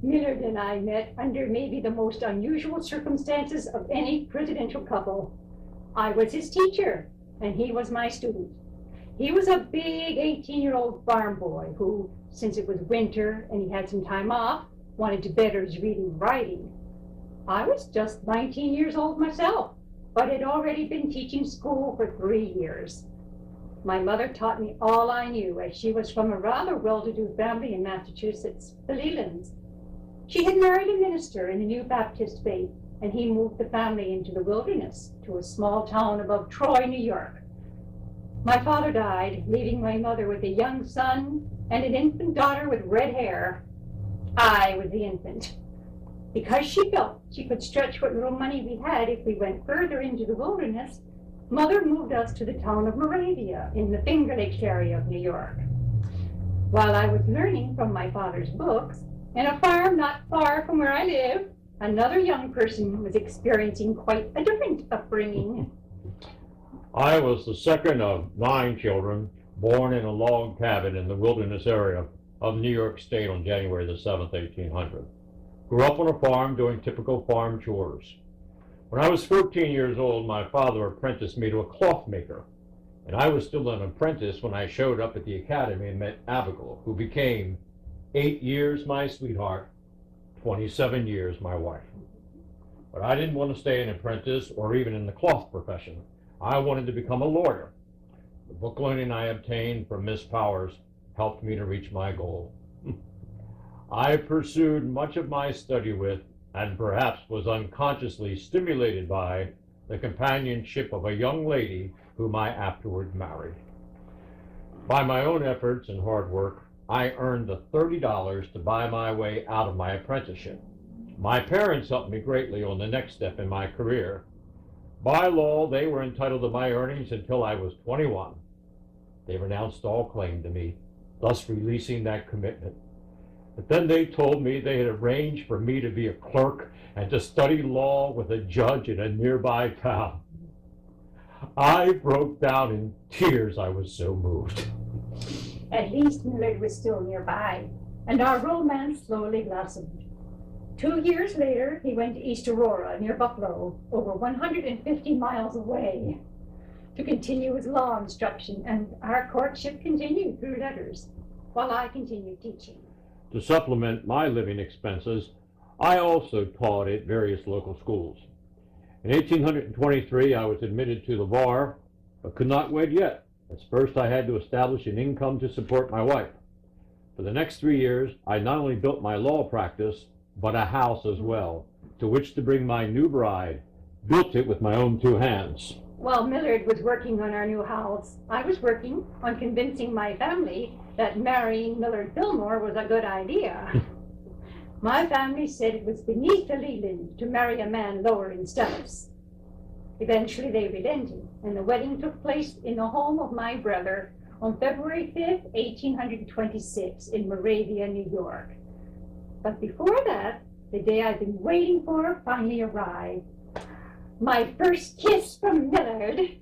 Millard and I met under maybe the most unusual circumstances of any presidential couple. I was his teacher, and he was my student. He was a big 18-year-old farm boy who, since it was winter and he had some time off, wanted to better his reading and writing. I was just 19 years old myself, but had already been teaching school for 3 years. My mother taught me all I knew, as she was from a rather well-to-do family in Massachusetts, the Lelands. She had married a minister in the New Baptist faith, and he moved the family into the wilderness to a small town above Troy, New York. My father died, leaving my mother with a young son and an infant daughter with red hair. I was the infant. Because she felt she could stretch what little money we had if we went further into the wilderness, Mother moved us to the town of Moravia in the Finger Lakes area of New York. While I was learning from my father's books, in a farm not far from where I live, another young person was experiencing quite a different upbringing. I was the second of 9 children born in a log cabin in the wilderness area of New York State on January the 7th, 1800. Grew up on a farm doing typical farm chores. When I was 14 years old, my father apprenticed me to a cloth maker, and I was still an apprentice when I showed up at the academy and met Abigail, who became 8 years my sweetheart, 27 years my wife. But I didn't want to stay an apprentice or even in the cloth profession. I wanted to become a lawyer. The book learning I obtained from Miss Powers helped me to reach my goal. I pursued much of my study with, and perhaps was unconsciously stimulated by, the companionship of a young lady whom I afterward married. By my own efforts and hard work, I earned the $30 to buy my way out of my apprenticeship. My parents helped me greatly on the next step in my career. By law, they were entitled to my earnings until I was 21. They renounced all claim to me, thus releasing that commitment. But then they told me they had arranged for me to be a clerk and to study law with a judge in a nearby town. I broke down in tears. I was so moved. At least Millard was still nearby, and our romance slowly blossomed. 2 years later, he went to East Aurora, near Buffalo, over 150 miles away, to continue his law instruction, and our courtship continued through letters, while I continued teaching. To supplement my living expenses, I also taught at various local schools. In 1823, I was admitted to the bar, but could not wed yet, as first I had to establish an income to support my wife. For the next 3 years, I not only built my law practice, but a house as well, to which to bring my new bride. Built it with my own 2 hands. While Millard was working on our new house, I was working on convincing my family that marrying Millard Fillmore was a good idea. My family said it was beneath the Leland to marry a man lower in status. Eventually they relented, and the wedding took place in the home of my brother on February 5th, 1826, in Moravia, New York. But before that, the day I've been waiting for finally arrived. My first kiss from Millard.